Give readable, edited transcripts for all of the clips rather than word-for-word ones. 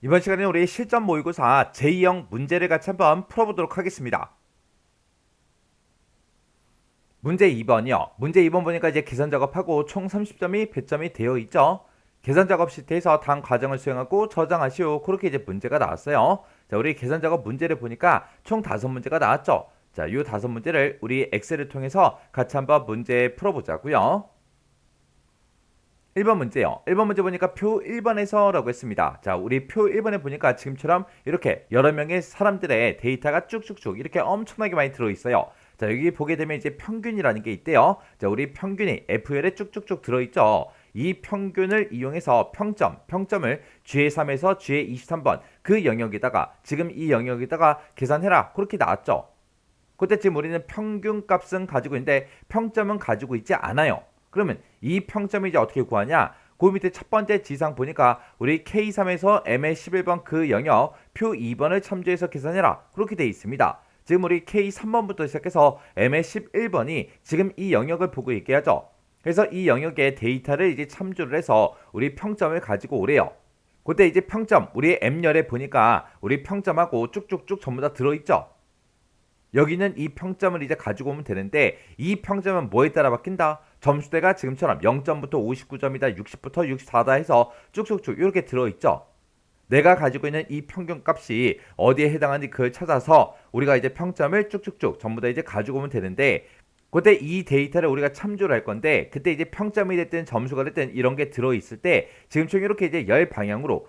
이번 시간에는 우리 실전 모의고사 제2형 문제를 같이 한번 풀어보도록 하겠습니다. 문제 2번이요. 문제 2번 보니까 이제 계산 작업하고 총 30점이 배점이 되어 있죠. 계산 작업 시트에서 다음 과정을 수행하고 저장하시오. 그렇게 이제 문제가 나왔어요. 자, 우리 계산 작업 문제를 보니까 총 5문제가 나왔죠. 자, 이 5문제를 우리 엑셀을 통해서 같이 한번 문제 풀어보자고요. 1번 문제요. 1번 문제 보니까 표 1번에서 라고 했습니다. 자, 우리 표 1번에 보니까 지금처럼 이렇게 여러 명의 사람들의 데이터가 쭉쭉쭉 이렇게 엄청나게 많이 들어있어요. 자, 여기 보게 되면 이제 평균이라는 게 있대요. 자, 우리 평균이 FL에 쭉쭉쭉 들어있죠. 이 평균을 이용해서 평점을 G의3에서 G의 23번 그 영역에다가 지금 이 영역에다가 계산해라. 그렇게 나왔죠. 그때 지금 우리는 평균 값은 가지고 있는데 평점은 가지고 있지 않아요. 그러면 이 평점을 이제 어떻게 구하냐? 그 밑에 첫 번째 지상 보니까 우리 K3에서 M의 11번 그 영역 표 2번을 참조해서 계산해라. 그렇게 되어 있습니다. 지금 우리 K3번부터 시작해서 M의 11번이 지금 이 영역을 보고 얘기하죠. 그래서 이 영역의 데이터를 이제 참조를 해서 우리 평점을 가지고 오래요. 그때 이제 평점 우리 M열에 보니까 우리 평점하고 쭉쭉쭉 전부 다 들어있죠. 여기는 이 평점을 이제 가지고 오면 되는데 이 평점은 뭐에 따라 바뀐다? 점수대가 지금처럼 0점부터 59점이다, 60부터 64다 해서 쭉쭉쭉 이렇게 들어있죠. 내가 가지고 있는 이 평균 값이 어디에 해당하는지 그걸 찾아서 우리가 이제 평점을 쭉쭉쭉 전부 다 이제 가지고 오면 되는데 그때 이 데이터를 우리가 참조를 할 건데 그때 이제 평점이 됐든 점수가 됐든 이런 게 들어있을 때 지금처럼 이렇게 이제 열 방향으로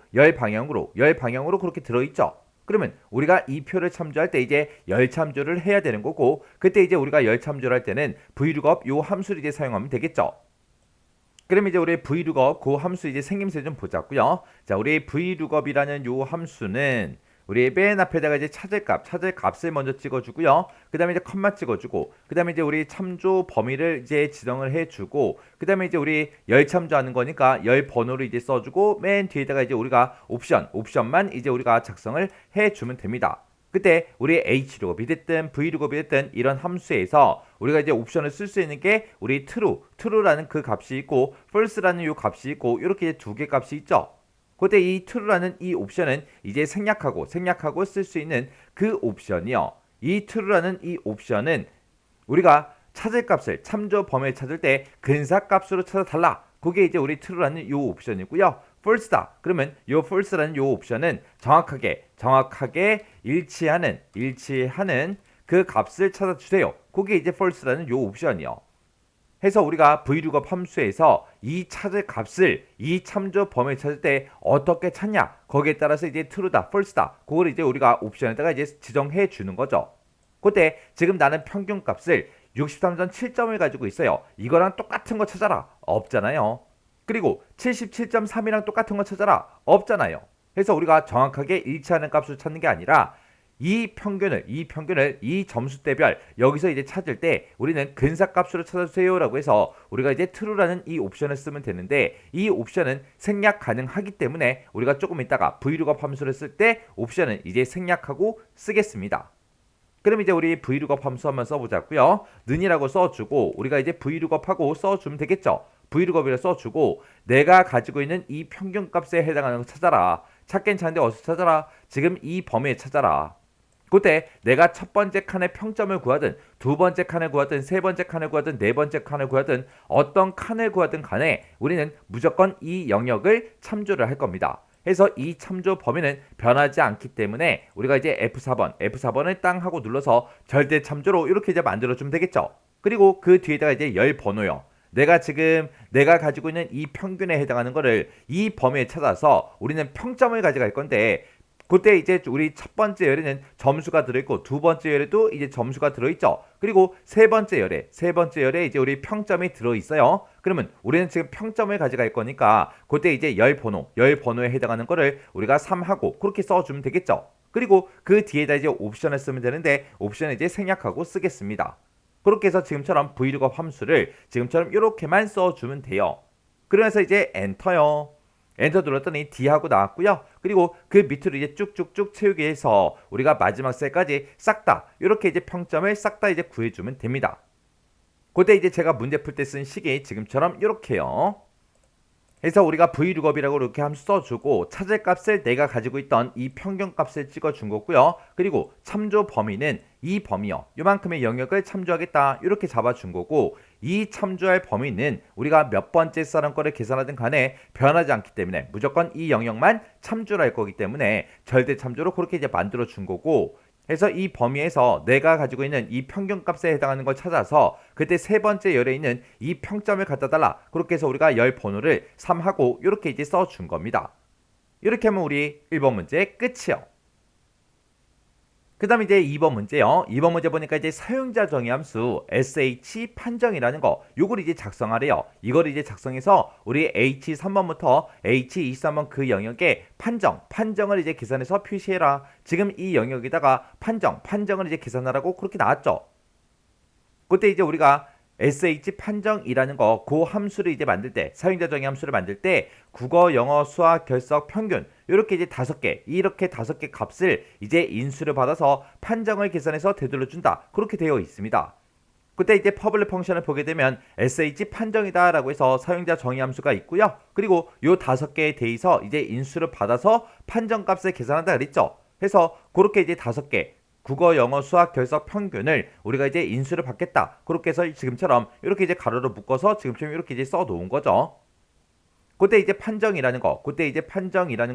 그렇게 들어있죠. 그러면 우리가 이 표를 참조할 때 이제 열 참조를 해야 되는 거고 그때 이제 우리가 열 참조를 할 때는 vlookup 요 함수를 이제 사용하면 되겠죠. 그럼 이제 우리 vlookup 그 함수 이제 생김새 좀 보자고요. 자, 우리 vlookup이라는 요 함수는 우리 맨 앞에다가 이제 찾을 값을 먼저 찍어주고요. 그 다음에 이제 컴마 찍어주고, 그 다음에 이제 우리 참조 범위를 이제 지정을 해주고, 그 다음에 이제 우리 열 참조하는 거니까 열 번호를 이제 써주고, 맨 뒤에다가 이제 우리가 옵션만 이제 우리가 작성을 해주면 됩니다. 그때 우리 hlookup이 됐든 vlookup이 됐든 이런 함수에서 우리가 이제 옵션을 쓸 수 있는 게 우리 true라는 그 값이 있고 false라는 요 값이 있고 이렇게 두 개 값이 있죠. 그때 이 true라는 이 옵션은 이제 생략하고 쓸 수 있는 그 옵션이요. 이 true라는 이 옵션은 우리가 찾을 값을 참조 범위를 찾을 때 근사 값으로 찾아달라. 그게 이제 우리 true라는 요 옵션이고요. false다. 그러면 요 false라는 요 옵션은 정확하게 일치하는 그 값을 찾아주세요. 그게 이제 false라는 요 옵션이요. 해서 우리가 vlookup 함수에서 이 찾을 값을 이 참조 범위를 찾을 때 어떻게 찾냐 거기에 따라서 이제 true다, false다 그걸 이제 우리가 옵션에다가 이제 지정해 주는 거죠. 그때 지금 나는 평균 값을 63.7점을 가지고 있어요. 이거랑 똑같은 거 찾아라. 없잖아요. 그리고 77.3이랑 똑같은 거 찾아라. 없잖아요. 그래서 우리가 정확하게 일치하는 값을 찾는 게 아니라 이 점수대별 여기서 이제 찾을 때 우리는 근사값으로 찾아주세요라고 해서 우리가 이제 true라는 이 옵션을 쓰면 되는데 이 옵션은 생략 가능하기 때문에 우리가 조금 있다가 vlookup 함수를 쓸 때 옵션은 이제 생략하고 쓰겠습니다. 그럼 이제 우리 vlookup 함수 한번 써보자고요. 는이라고 써주고 우리가 이제 vlookup하고 써주면 되겠죠. vlookup이라 써주고 내가 가지고 있는 이 평균값에 해당하는 거 찾아라. 찾긴 찾는데 어디서 찾아라? 지금 이 범위에 찾아라. 그때 내가 첫 번째 칸의 평점을 구하든 두 번째 칸을 구하든 세 번째 칸을 구하든 네 번째 칸을 구하든 어떤 칸을 구하든 간에 우리는 무조건 이 영역을 참조를 할 겁니다. 해서 이 참조 범위는 변하지 않기 때문에 우리가 이제 F4번을 땅 하고 눌러서 절대 참조로 이렇게 이제 만들어주면 되겠죠. 그리고 그 뒤에다가 이제 열 번호요. 내가 가지고 있는 이 평균에 해당하는 거를 이 범위에 찾아서 우리는 평점을 가져갈 건데 그때 이제 우리 첫 번째 열에는 점수가 들어있고 두 번째 열에도 이제 점수가 들어있죠. 그리고 세 번째 열에 이제 우리 평점이 들어있어요. 그러면 우리는 지금 평점을 가져갈 거니까 그때 이제 열 번호에 해당하는 거를 우리가 3하고 그렇게 써주면 되겠죠. 그리고 그 뒤에다 이제 옵션을 쓰면 되는데 옵션을 이제 생략하고 쓰겠습니다. 그렇게 해서 지금처럼 vlookup 함수를 지금처럼 이렇게만 써주면 돼요. 그러면서 이제 엔터요. 엔터 눌렀더니 D하고 나왔고요. 그리고 그 밑으로 이제 쭉쭉쭉 채우기 위해서 우리가 마지막 셀까지 싹 다 이렇게 이제 평점을 싹 다 이제 구해주면 됩니다. 그때 이제 제가 문제 풀 때 쓴 식이 지금처럼 이렇게요. 해서 우리가 vlookup이라고 이렇게 함수 써주고 찾을 값을 내가 가지고 있던 이 평균 값을 찍어준 거고요. 그리고 참조 범위는 이 범위요. 요만큼의 영역을 참조하겠다. 이렇게 잡아준 거고 이 참조할 범위는 우리가 몇 번째 썰은 거를 계산하든 간에 변하지 않기 때문에 무조건 이 영역만 참조를 할 거기 때문에 절대 참조로 그렇게 이제 만들어 준 거고 해서 이 범위에서 내가 가지고 있는 이 평균값에 해당하는 걸 찾아서 그때 세 번째 열에 있는 이 평점을 갖다 달라. 그렇게 해서 우리가 열 번호를 3하고 이렇게 이제 써준 겁니다. 이렇게 하면 우리 1번 문제 끝이요. 그 다음에 이제 2번 문제요. 2번 문제 보니까 이제 사용자 정의 함수 sh 판정이라는 거 요걸 이제 작성하래요. 이걸 이제 작성해서 우리 h3번부터 h23번 그 영역에 판정을 이제 계산해서 표시해라. 지금 이 영역에다가 판정을 이제 계산하라고 그렇게 나왔죠. 그때 이제 우리가 sh 판정이라는 거 그 함수를 이제 만들 때 사용자 정의 함수를 만들 때 국어, 영어, 수학, 결석, 평균 이렇게 이제 5개 이렇게 5개 값을 이제 인수를 받아서 판정을 계산해서 되돌려 준다. 그렇게 되어 있습니다. 그때 이제 퍼블릭 펑션을 보게 되면 sh 판정이다 라고 해서 사용자 정의 함수가 있고요. 그리고 요 5개에 대해서 이제 인수를 받아서 판정 값을 계산한다 그랬죠. 해서 그렇게 이제 5개 국어, 영어, 수학, 결석, 평균을 우리가 이제 인수를 받겠다. 그렇게 해서 지금처럼 이렇게 이제 가로로 묶어서 지금처럼 이렇게 이제 써 놓은 거죠. 그때 이제 판정이라는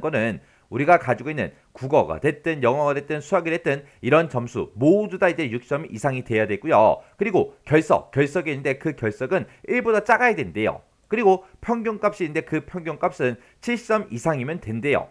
거는 우리가 가지고 있는 국어가 됐든 영어가 됐든 수학이 됐든 이런 점수 모두 다 이제 6점 이상이 돼야 되고요. 그리고 결석이 있는데 그 결석은 1보다 작아야 된대요. 그리고 평균값이 있는데 그 평균값은 7점 이상이면 된대요.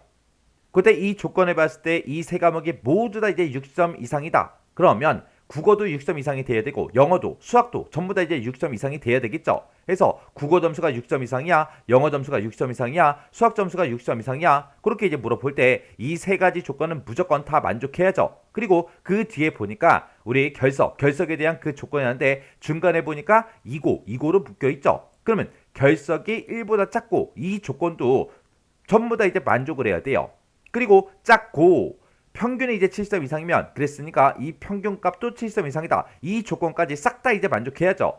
그때 이 조건을 봤을 때 이 세 과목이 모두 다 이제 6점 이상이다. 그러면 국어도 6점 이상이 돼야 되고 영어도 수학도 전부 다 이제 6점 이상이 돼야 되겠죠. 그래서 국어 점수가 6점 이상이야, 영어 점수가 6점 이상이야, 수학 점수가 6점 이상이야. 그렇게 이제 물어볼 때 이 세 가지 조건은 무조건 다 만족해야죠. 그리고 그 뒤에 보니까 우리 결석에 대한 그 조건이 하는데 중간에 보니까 이고로 묶여 있죠. 그러면 결석이 1보다 작고 이 조건도 전부 다 이제 만족을 해야 돼요. 그리고 작고 평균이 이제 7점 이상이면 그랬으니까 이 평균값도 7점 이상이다. 이 조건까지 싹 다 이제 만족해야죠.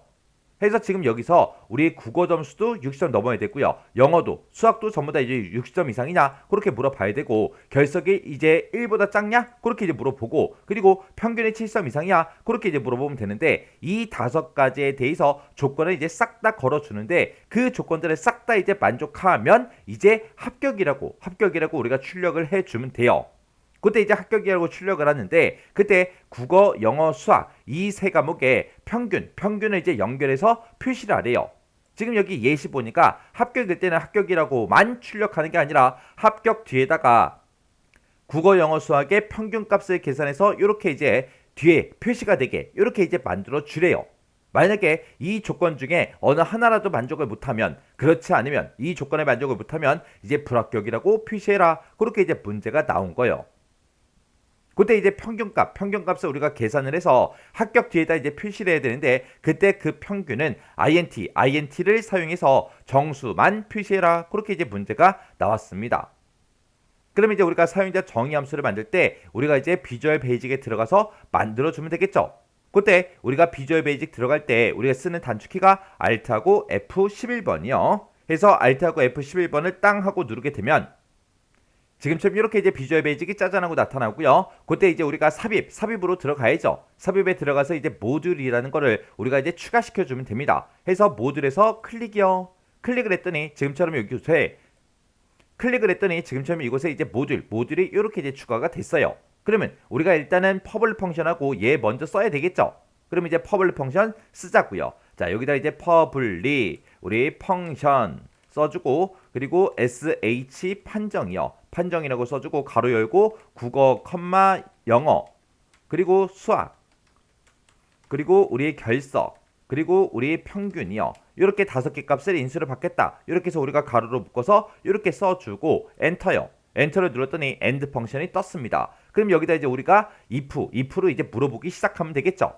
해서 지금 여기서 우리 국어 점수도 60점 넘어야 되고요. 영어도 수학도 전부 다 이제 60점 이상이냐 그렇게 물어봐야 되고 결석이 이제 1보다 작냐 그렇게 이제 물어보고 그리고 평균이 7점 이상이야 그렇게 이제 물어보면 되는데 이 5가지에 대해서 조건을 이제 싹 다 걸어주는데 그 조건들을 싹 다 이제 만족하면 이제 합격이라고 우리가 출력을 해주면 돼요. 그때 이제 합격이라고 출력을 하는데 그때 국어, 영어, 수학 이 세 과목의 평균을 이제 연결해서 표시를 하래요. 지금 여기 예시 보니까 합격일 때는 합격이라고만 출력하는 게 아니라 합격 뒤에다가 국어, 영어, 수학의 평균값을 계산해서 이렇게 이제 뒤에 표시가 되게 이렇게 이제 만들어 주래요. 만약에 이 조건 중에 어느 하나라도 만족을 못하면 그렇지 않으면 이 조건에 만족을 못하면 이제 불합격이라고 표시해라. 그렇게 이제 문제가 나온 거예요. 그때 이제 평균값을 우리가 계산을 해서 합격 뒤에다 이제 표시를 해야 되는데 그때 그 평균은 INT를 사용해서 정수만 표시해라. 그렇게 이제 문제가 나왔습니다. 그러면 이제 우리가 사용자 정의 함수를 만들 때 우리가 이제 비주얼 베이직에 들어가서 만들어주면 되겠죠. 그때 우리가 비주얼 베이직 들어갈 때 우리가 쓰는 단축키가 Alt하고 F11번이요. 해서 Alt하고 F11번을 땅 하고 누르게 되면 지금처럼 이렇게 이제 비주얼 베이직이 짜잔하고 나타나고요. 그때 이제 우리가 삽입으로 들어가야죠. 삽입에 들어가서 이제 모듈이라는 거를 우리가 이제 추가시켜 주면 됩니다. 해서 모듈에서 클릭이요. 클릭을 했더니 지금처럼 이곳에 이제 모듈이 이렇게 이제 추가가 됐어요. 그러면 우리가 일단은 퍼블릭 펑션하고 얘 먼저 써야 되겠죠. 그러면 이제 퍼블릭 펑션 쓰자고요. 자, 여기다 이제 퍼블릭 우리 펑션 써주고 그리고 sh 판정이라고 써주고 가로 열고 국어, 영어 그리고 수학 그리고 우리의 결석 그리고 우리의 평균이요. 이렇게 5개 값을 인수를 받겠다. 이렇게 해서 우리가 가로로 묶어서 이렇게 써주고 엔터요. 엔터를 눌렀더니 end 펑션이 떴습니다. 그럼 여기다 이제 우리가 if로 이제 물어보기 시작하면 되겠죠.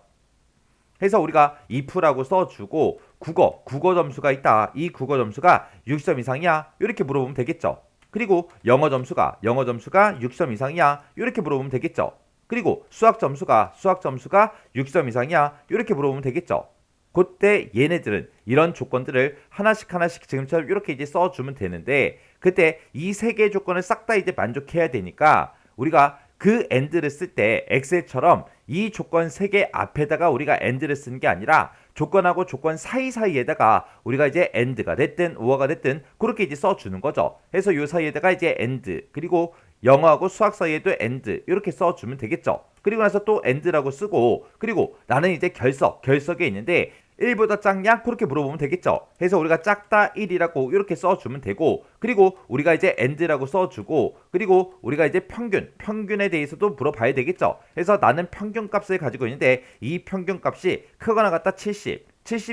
해서 우리가 if라고 써주고 국어 점수가 있다. 이 국어 점수가 6점 이상이야. 이렇게 물어보면 되겠죠. 그리고 영어 점수가 6점 이상이야. 이렇게 물어보면 되겠죠. 그리고 수학 점수가 6점 이상이야. 이렇게 물어보면 되겠죠. 그때 얘네들은 이런 조건들을 하나씩 하나씩 지금처럼 이렇게 이제 써주면 되는데, 그때 이 세 개의 조건을 싹 다 이제 만족해야 되니까 우리가 그 and를 쓸 때 엑셀처럼 이 조건 세 개 앞에다가 우리가 and를 쓰는 게 아니라 조건하고 조건 사이사이에다가 우리가 이제 and가 됐든 or가 됐든 그렇게 이제 써주는 거죠. 그래서 요 사이에다가 이제 and, 그리고 영어하고 수학 사이에도 and 이렇게 써주면 되겠죠. 그리고 나서 또 and라고 쓰고, 그리고 나는 이제 결석에 있는데 1보다 작냐? 그렇게 물어보면 되겠죠. 그래서 우리가 작다 1이라고 이렇게 써주면 되고, 그리고 우리가 이제 and라고 써주고, 그리고 우리가 이제 평균에 대해서도 물어봐야 되겠죠. 그래서 나는 평균값을 가지고 있는데 이 평균값이 크거나 같다 70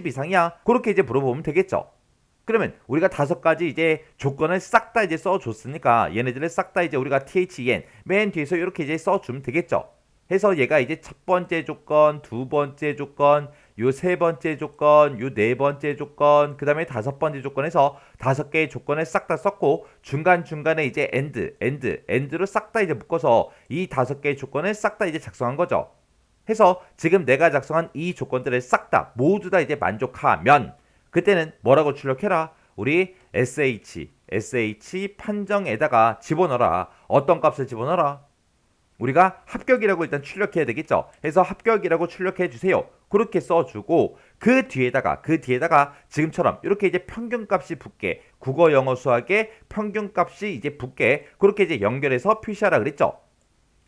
이상이야? 그렇게 이제 물어보면 되겠죠. 그러면 우리가 5가지 이제 조건을 싹 다 이제 써줬으니까 얘네들을 싹 다 이제 우리가 then 맨 뒤에서 이렇게 이제 써주면 되겠죠. 해서 얘가 이제 첫 번째 조건, 두 번째 조건, 요 세 번째 조건, 요 네 번째 조건, 그 다음에 5번째 조건에서 5개의 조건을 싹 다 썼고, 중간중간에 이제 and로 싹 다 이제 묶어서 이 5개의 조건을 싹 다 이제 작성한 거죠. 해서 지금 내가 작성한 이 조건들을 싹 다 모두 다 이제 만족하면 그때는 뭐라고 출력해라? 우리 sh 판정에다가 집어넣어라. 어떤 값을 집어넣어라? 우리가 합격이라고 일단 출력해야 되겠죠. 그래서 합격이라고 출력해 주세요. 그렇게 써주고 그 뒤에다가 지금처럼 이렇게 이제 평균값이 붙게, 국어, 영어, 수학의 평균값이 이제 붙게 그렇게 이제 연결해서 표시하라 그랬죠.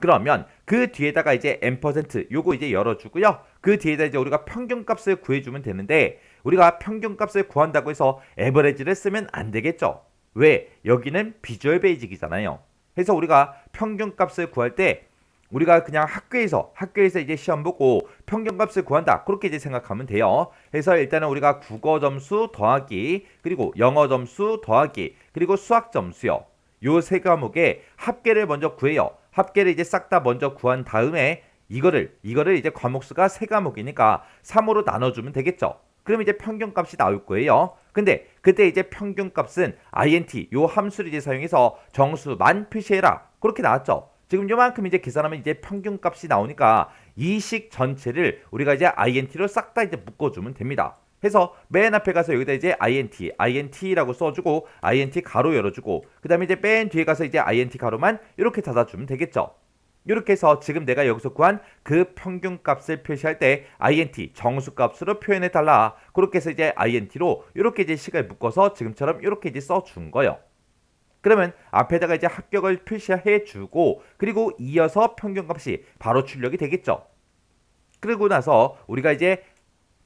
그러면 그 뒤에다가 이제 %, 요거 이제 열어주고요. 그 뒤에다 이제 우리가 평균값을 구해주면 되는데, 우리가 평균값을 구한다고 해서 에버리지를 쓰면 안 되겠죠. 왜? 여기는 비주얼 베이직이잖아요. 그래서 우리가 평균값을 구할 때 우리가 그냥 학교에서 이제 시험 보고 평균값을 구한다, 그렇게 이제 생각하면 돼요. 그래서 일단은 우리가 국어 점수 더하기, 그리고 영어 점수 더하기, 그리고 수학 점수요. 요 세 과목의 합계를 먼저 구해요. 합계를 이제 싹 다 먼저 구한 다음에 이거를 이제 과목수가 3과목이니까 3으로 나눠주면 되겠죠. 그럼 이제 평균값이 나올 거예요. 근데 그때 이제 평균값은 int 요 함수를 이제 사용해서 정수만 표시해라, 그렇게 나왔죠. 지금 요만큼 이제 계산하면 이제 평균값이 나오니까 이 식 전체를 우리가 이제 int로 싹 다 이제 묶어주면 됩니다. 해서 맨 앞에 가서 여기다 이제 int라고 써주고 int 가로 열어주고, 그 다음에 이제 맨 뒤에 가서 이제 int 가로만 이렇게 닫아주면 되겠죠. 이렇게 해서 지금 내가 여기서 구한 그 평균값을 표시할 때 int 정수값으로 표현해 달라, 그렇게 해서 이제 int로 이렇게 이제 식을 묶어서 지금처럼 이렇게 이제 써준 거예요. 그러면 앞에다가 이제 합격을 표시해 주고, 그리고 이어서 평균값이 바로 출력이 되겠죠. 그러고 나서 우리가 이제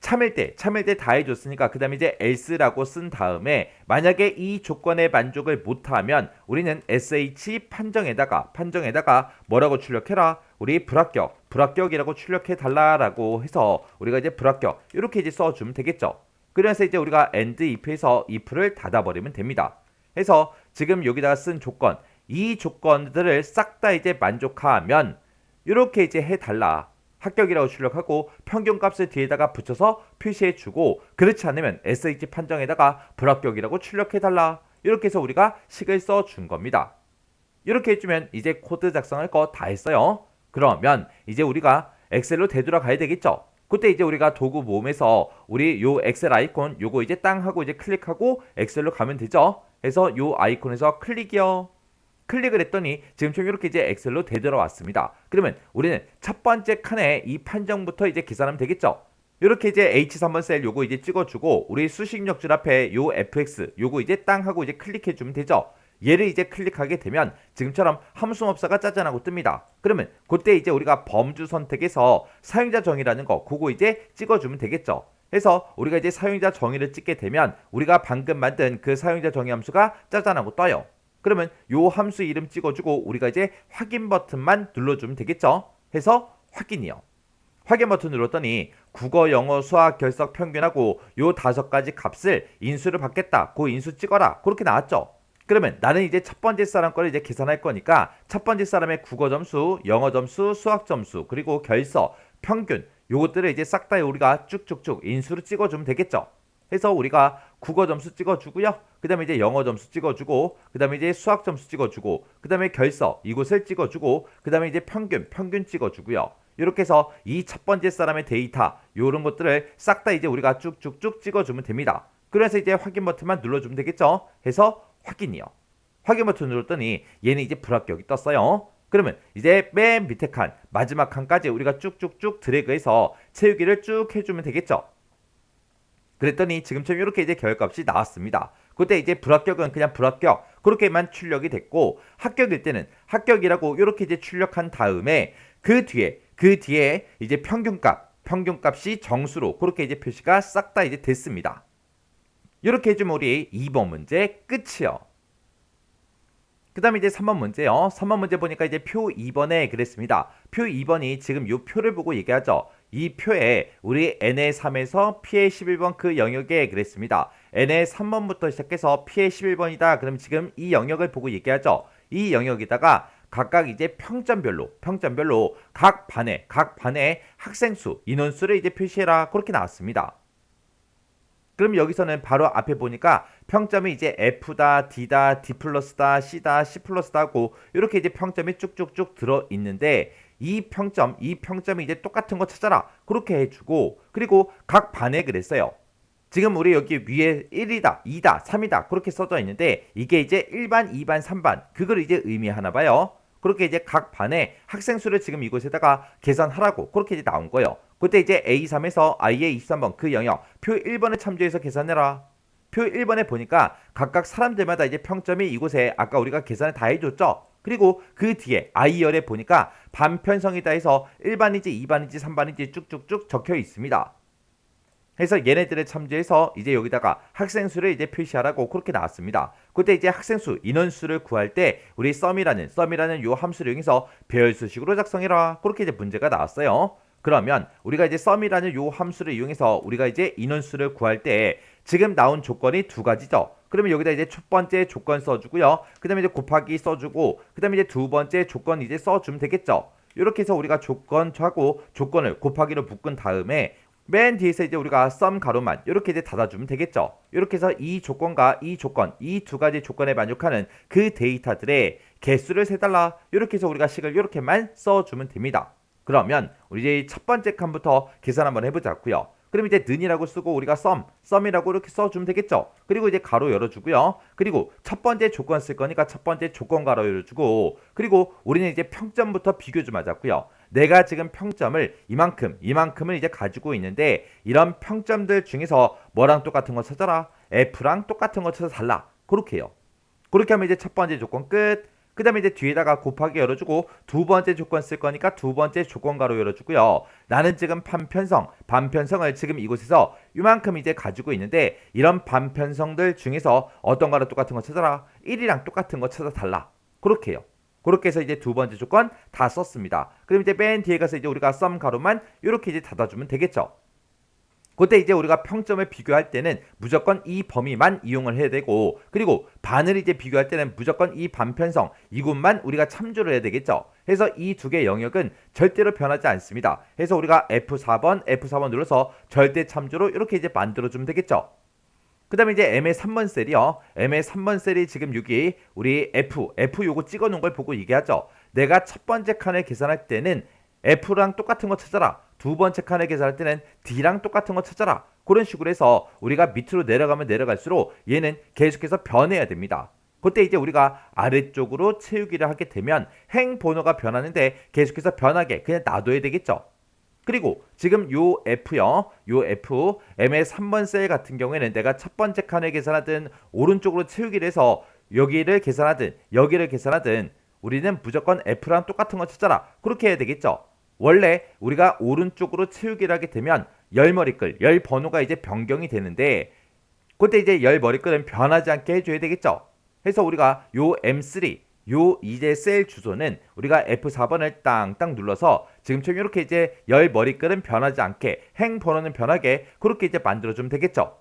참일 때 다 해줬으니까 그 다음에 이제 else라고 쓴 다음에 만약에 이 조건에 만족을 못하면 우리는 sh 판정에다가 뭐라고 출력해라? 우리 불합격이라고 출력해 달라라고 해서 우리가 이제 불합격 이렇게 이제 써주면 되겠죠. 그래서 이제 우리가 and if에서 if를 닫아버리면 됩니다. 해서 지금 여기다가 쓴 조건, 이 조건들을 싹 다 이제 만족하면 이렇게 이제 해달라, 합격이라고 출력하고 평균값을 뒤에다가 붙여서 표시해주고, 그렇지 않으면 sh 판정에다가 불합격이라고 출력해달라, 이렇게 해서 우리가 식을 써준 겁니다. 이렇게 해주면 이제 코드 작성할 거 다 했어요. 그러면 이제 우리가 엑셀로 되돌아가야 되겠죠. 그때 이제 우리가 도구 모음에서 우리 요 엑셀 아이콘 요거 이제 땅 하고 이제 클릭하고 엑셀로 가면 되죠. 그래서 요 아이콘에서 클릭이요. 클릭을 했더니 지금처럼 이렇게 이제 엑셀로 되돌아왔습니다. 그러면 우리는 첫 번째 칸에 이 판정부터 이제 계산하면 되겠죠. 이렇게 이제 H3번 셀 요거 이제 찍어주고, 우리 수식역줄 앞에 요 FX 요거 이제 땅 하고 이제 클릭해주면 되죠. 얘를 이제 클릭하게 되면 지금처럼 함수업사가 짜잔하고 뜹니다. 그러면 그때 이제 우리가 범주 선택에서 사용자 정의라는 거 그거 이제 찍어주면 되겠죠. 그래서 우리가 이제 사용자 정의를 찍게 되면 우리가 방금 만든 그 사용자 정의 함수가 짜잔하고 떠요. 그러면 요 함수 이름 찍어주고 우리가 이제 확인 버튼만 눌러주면 되겠죠. 해서 확인이요. 확인 버튼 눌렀더니 국어, 영어, 수학, 결석, 평균하고 요 5가지 값을 인수를 받겠다, 그 인수 찍어라, 그렇게 나왔죠. 그러면 나는 이제 첫 번째 사람 거를 이제 계산할 거니까 첫 번째 사람의 국어 점수, 영어 점수, 수학 점수, 그리고 결석, 평균 요것들을 이제 싹 다 우리가 쭉쭉쭉 인수를 찍어주면 되겠죠. 해서 우리가 국어 점수 찍어주고요. 그 다음에 이제 영어 점수 찍어주고, 그 다음에 이제 수학 점수 찍어주고, 그 다음에 결석 이곳을 찍어주고, 그 다음에 이제 평균 찍어주고요. 이렇게 해서 이 첫 번째 사람의 데이터 요런 것들을 싹 다 이제 우리가 쭉쭉쭉 찍어주면 됩니다. 그래서 이제 확인 버튼만 눌러주면 되겠죠. 해서 확인이요. 확인 버튼 눌렀더니 얘는 이제 불합격이 떴어요. 그러면 이제 맨 밑에 칸 마지막 칸까지 우리가 쭉쭉쭉 드래그해서 채우기를 쭉 해주면 되겠죠. 그랬더니 지금처럼 이렇게 이제 결과값이 나왔습니다. 그때 이제 불합격은 그냥 불합격 그렇게만 출력이 됐고, 합격일 때는 합격이라고 이렇게 이제 출력한 다음에 그 뒤에 이제 평균값이 정수로 그렇게 이제 표시가 싹 다 이제 됐습니다. 이렇게 해주면 우리 2번 문제 끝이요. 그 다음에 이제 3번 문제요. 3번 문제 보니까 이제 표 2번에 그랬습니다. 표 2번이 지금 이 표를 보고 얘기하죠. 이 표에 우리 n의 3에서 p의 11번 그 영역에 그랬습니다. n의 3번부터 시작해서 p의 11번이다. 그럼 지금 이 영역을 보고 얘기하죠. 이 영역에다가 각각 이제 평점별로 각 반의 학생 수, 인원수를 이제 표시해라. 그렇게 나왔습니다. 그럼 여기서는 바로 앞에 보니까 평점이 이제 F다, D다, D 플러스다, C다, C 플러스다 하고 이렇게 이제 평점이 쭉쭉쭉 들어있는데 이 평점이 이제 똑같은 거 찾아라. 그렇게 해주고, 그리고 각 반에 그랬어요. 지금 우리 여기 위에 1이다, 2다, 3이다 그렇게 써져 있는데 이게 이제 1반, 2반, 3반 그걸 이제 의미하나 봐요. 그렇게 이제 각 반의 학생 수를 지금 이곳에다가 계산하라고 그렇게 이제 나온 거예요. 그때 이제 A3에서 I의 23번 그 영역 표 1번에 참조해서 계산해라. 표 1번에 보니까 각각 사람들마다 이제 평점이 이곳에 아까 우리가 계산을 다 해줬죠. 그리고 그 뒤에 I열에 보니까 반편성이다 해서 1반인지 2반인지 3반인지 쭉쭉쭉 적혀 있습니다. 그래서 얘네들을 참조해서 이제 여기다가 학생 수를 이제 표시하라고 그렇게 나왔습니다. 그때 이제 학생 수, 인원수를 구할 때 우리 썸이라는 요 함수를 이용해서 배열수식으로 작성해라. 그렇게 이제 문제가 나왔어요. 그러면 우리가 이제 썸이라는 요 함수를 이용해서 우리가 이제 인원수를 구할 때 지금 나온 조건이 두 가지죠. 그러면 여기다 이제 첫 번째 조건 써주고요. 그 다음에 이제 곱하기 써주고, 그 다음에 이제 두 번째 조건 이제 써주면 되겠죠. 이렇게 해서 우리가 조건하고 조건을 곱하기로 묶은 다음에 맨 뒤에서 이제 우리가 썸 가로만 이렇게 이제 닫아주면 되겠죠. 이렇게 해서 이 조건과 이 조건, 이 두 가지 조건에 만족하는 그 데이터들의 개수를 세달라. 이렇게 해서 우리가 식을 이렇게만 써주면 됩니다. 그러면 우리 이제 첫 번째 칸부터 계산 한번 해보자고요. 그럼 이제 는이라고 쓰고 우리가 썸이라고 이렇게 써주면 되겠죠. 그리고 이제 가로 열어주고요. 그리고 첫 번째 조건 쓸 거니까 첫 번째 조건 가로 열어주고, 그리고 우리는 이제 평점부터 비교 좀 하자고요. 내가 지금 평점을 이만큼을 이제 가지고 있는데 이런 평점들 중에서 뭐랑 똑같은 거 찾아라. F랑 똑같은 거 찾아 달라. 그렇게 해요. 그렇게 하면 이제 첫 번째 조건 끝. 그 다음에 이제 뒤에다가 곱하기 열어주고 두 번째 조건 쓸 거니까 두 번째 조건 가로 열어주고요. 나는 지금 반편성을 지금 이곳에서 이만큼 이제 가지고 있는데 이런 반편성들 중에서 어떤 거랑 똑같은 거 찾아라. 1이랑 똑같은 거 찾아 달라. 그렇게 해요. 그렇게 해서 이제 두 번째 조건 다 썼습니다. 그럼 이제 맨 뒤에 가서 이제 우리가 썸 가로만 이렇게 이제 닫아주면 되겠죠. 그때 이제 우리가 평점을 비교할 때는 무조건 이 범위만 이용을 해야 되고, 그리고 반을 이제 비교할 때는 무조건 이 반편성 이곳만 우리가 참조를 해야 되겠죠. 그래서 이 두 개 영역은 절대로 변하지 않습니다. 그래서 우리가 F4번 눌러서 절대 참조로 이렇게 이제 만들어주면 되겠죠. 그 다음에 이제 M의 3번 셀이요. M의 3번 셀이 지금 여기 우리 F 요거 찍어 놓은 걸 보고 얘기하죠. 내가 첫 번째 칸을 계산할 때는 F랑 똑같은 거 찾아라. 두 번째 칸을 계산할 때는 D랑 똑같은 거 찾아라. 그런 식으로 해서 우리가 밑으로 내려가면 내려갈수록 얘는 계속해서 변해야 됩니다. 그때 이제 우리가 아래쪽으로 채우기를 하게 되면 행 번호가 변하는데 계속해서 변하게 그냥 놔둬야 되겠죠. 그리고 지금 요 F요. 요 F M의 3번 셀 같은 경우에는 내가 첫 번째 칸을 계산하든 오른쪽으로 채우기를 해서 여기를 계산하든 여기를 계산하든 우리는 무조건 F랑 똑같은 거 찾아라. 그렇게 해야 되겠죠. 원래 우리가 오른쪽으로 채우기를 하게 되면 열 번호가 이제 변경이 되는데 그때 이제 열 머리글은 변하지 않게 해줘야 되겠죠. 그래서 우리가 요 M3 요 이제 셀 주소는 우리가 F4번을 땅땅 눌러서 지금처럼 이렇게 이제 열 머리글은 변하지 않게 행 번호는 변하게 그렇게 이제 만들어주면 되겠죠.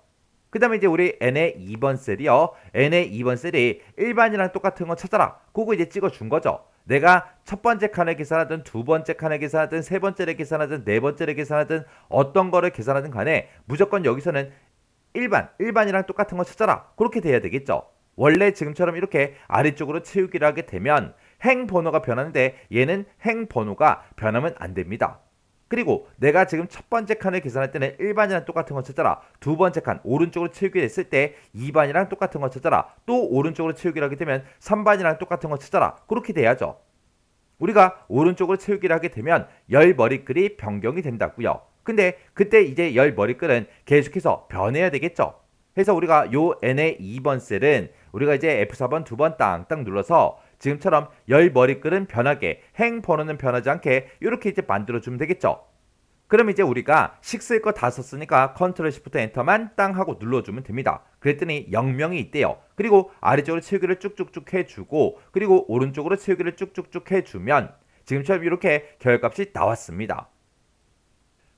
그 다음에 이제 우리 N의 2번 셀이요. N의 2번 셀이 일반이랑 똑같은 거 찾아라. 그거 이제 찍어준 거죠. 내가 첫 번째 칸을 계산하든 두 번째 칸을 계산하든 세 번째를 계산하든 네 번째를 계산하든 어떤 거를 계산하든 간에 무조건 여기서는 일반이랑 똑같은 거 찾아라. 그렇게 돼야 되겠죠. 원래 지금처럼 이렇게 아래쪽으로 채우기를 하게 되면 행 번호가 변하는데 얘는 행 번호가 변하면 안 됩니다. 그리고 내가 지금 첫 번째 칸을 계산할 때는 1반이랑 똑같은 거 찾아라. 두 번째 칸 오른쪽으로 치우기를 했을 때 2반이랑 똑같은 거 찾아라. 또 오른쪽으로 치우기를 하게 되면 3반이랑 똑같은 거 찾아라. 그렇게 돼야죠. 우리가 오른쪽으로 채우기를 하게 되면 열 머리글이 변경이 된다고요. 근데 그때 이제 열 머리글은 계속해서 변해야 되겠죠. 해서 우리가 요 n의 2번 셀은 우리가 이제 F4번 두 번 땅땅 눌러서 지금처럼 열 머리글은 변하게, 행 번호는 변하지 않게 이렇게 이제 만들어주면 되겠죠. 그럼 이제 우리가 식 쓸 거 다 썼으니까 컨트롤 시프트 엔터만 땅 하고 눌러주면 됩니다. 그랬더니 0명이 있대요. 그리고 아래쪽으로 채우기를 쭉쭉쭉 해주고 그리고 오른쪽으로 채우기를 쭉쭉쭉 해주면 지금처럼 이렇게 결값이 나왔습니다.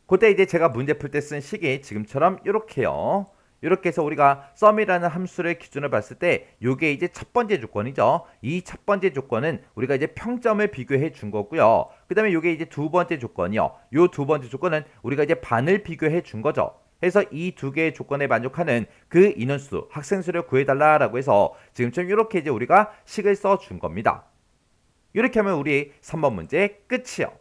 그때 이제 제가 문제 풀 때 쓴 식이 지금처럼 이렇게요. 이렇게 해서 우리가 sum이라는 함수를 기준으로 봤을 때 이게 이제 첫 번째 조건이죠. 이 첫 번째 조건은 우리가 이제 평점을 비교해 준 거고요. 그 다음에 이게 이제 두 번째 조건이요. 이 두 번째 조건은 우리가 이제 반을 비교해 준 거죠. 해서 이 두 개의 조건에 만족하는 그 인원수, 학생 수를 구해달라라고 해서 지금처럼 이렇게 이제 우리가 식을 써 준 겁니다. 이렇게 하면 우리 3번 문제 끝이요.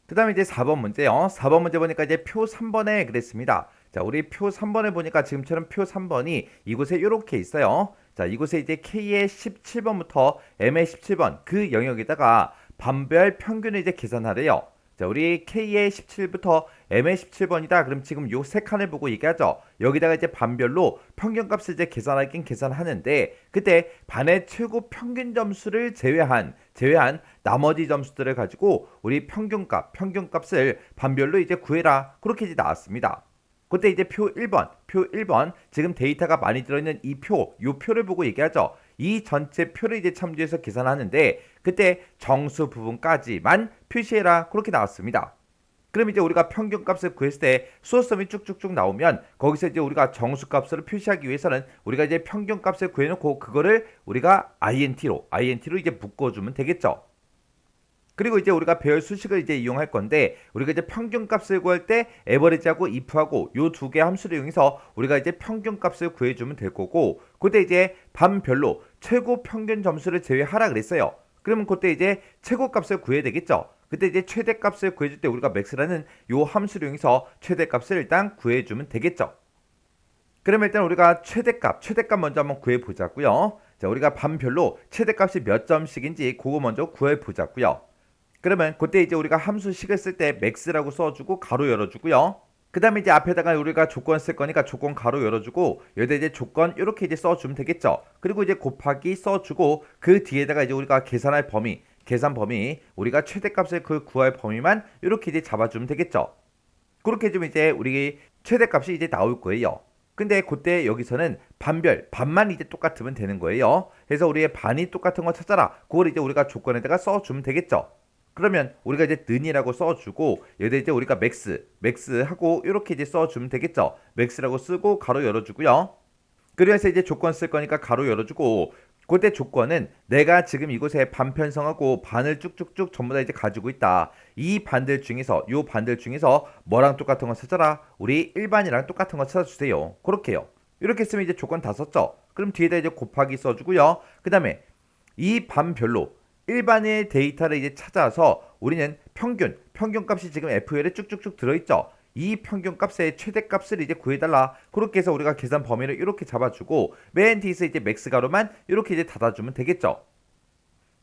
그 다음에 이제 4번 문제요. 4번 문제 보니까 이제 표 3번에 그랬습니다. 자, 우리 표 3번을 보니까 지금처럼 표 3번이 이곳에 이렇게 있어요. 자, 이곳에 이제 K의 17번부터 M의 17번 그 영역에다가 반별 평균을 이제 계산하래요. 자, 우리 K의 17부터 M의 17번이다. 그럼 지금 요 세 칸을 보고 얘기하죠. 여기다가 이제 반별로 평균값을 이제 계산하긴 계산하는데 그때 반의 최고 평균 점수를 제외한 나머지 점수들을 가지고 우리 평균값을 반별로 이제 구해라. 그렇게 이제 나왔습니다. 그때 이제 표 1번 지금 데이터가 많이 들어있는 요 표를 보고 얘기하죠. 이 전체 표를 이제 참조해서 계산하는데 그때 정수 부분까지만 표시해라. 그렇게 나왔습니다. 그럼 이제 우리가 평균값을 구했을 때 수어섬이 쭉쭉쭉 나오면 거기서 이제 우리가 정수값을 표시하기 위해서는 우리가 이제 평균값을 구해놓고 그거를 우리가 INT로 이제 묶어주면 되겠죠. 그리고 이제 우리가 배열 수식을 이제 이용할 건데 우리가 이제 평균값을 구할 때 에버리지하고 if하고 요 두 개 함수를 이용해서 우리가 이제 평균값을 구해주면 될 거고 그때 이제 반별로 최고 평균 점수를 제외하라 그랬어요. 그러면 그때 이제 최고값을 구해야 되겠죠. 그때 이제 최대값을 구해줄 때 우리가 max라는 요 함수를 이용해서 최대값을 일단 구해주면 되겠죠. 그러면 일단 우리가 최대값 먼저 한번 구해보자고요. 자, 우리가 반별로 최대값이 몇 점씩인지 그거 먼저 구해보자고요. 그러면 그때 이제 우리가 함수식을 쓸 때 max라고 써주고 가로 열어주고요. 그 다음에 이제 앞에다가 우리가 조건 쓸 거니까 조건 가로 열어주고 여기다 이제 조건 이렇게 이제 써주면 되겠죠. 그리고 이제 곱하기 써주고 그 뒤에다가 이제 우리가 계산 범위 우리가 최대값을 그 구할 범위만 이렇게 이제 잡아주면 되겠죠. 그렇게 해주면 이제 우리 최대값이 이제 나올 거예요. 근데 그때 여기서는 반만 이제 똑같으면 되는 거예요. 그래서 우리의 반이 똑같은 거 찾아라. 그걸 이제 우리가 조건에다가 써주면 되겠죠. 그러면 우리가 이제 는이라고 써주고 여기다 이제 우리가 맥스 하고 이렇게 이제 써주면 되겠죠. 맥스라고 쓰고 가로 열어주고요. 그래서 이제 조건 쓸 거니까 가로 열어주고 그때 조건은 내가 지금 이곳에 반 편성하고 반을 쭉쭉쭉 전부 다 이제 가지고 있다. 이 반들 중에서 뭐랑 똑같은 거 찾아라. 우리 일반이랑 똑같은 거 찾아주세요. 그렇게요. 이렇게 쓰면 이제 조건 다 썼죠. 그럼 뒤에다 이제 곱하기 써주고요. 그 다음에 이 반별로 일반의 데이터를 이제 찾아서 우리는 평균값이 지금 FL에 쭉쭉쭉 들어있죠. 이 평균값의 최대값을 이제 구해달라. 그렇게 해서 우리가 계산 범위를 이렇게 잡아주고 맨 뒤에서 이제 맥스 가로만 이렇게 이제 닫아주면 되겠죠.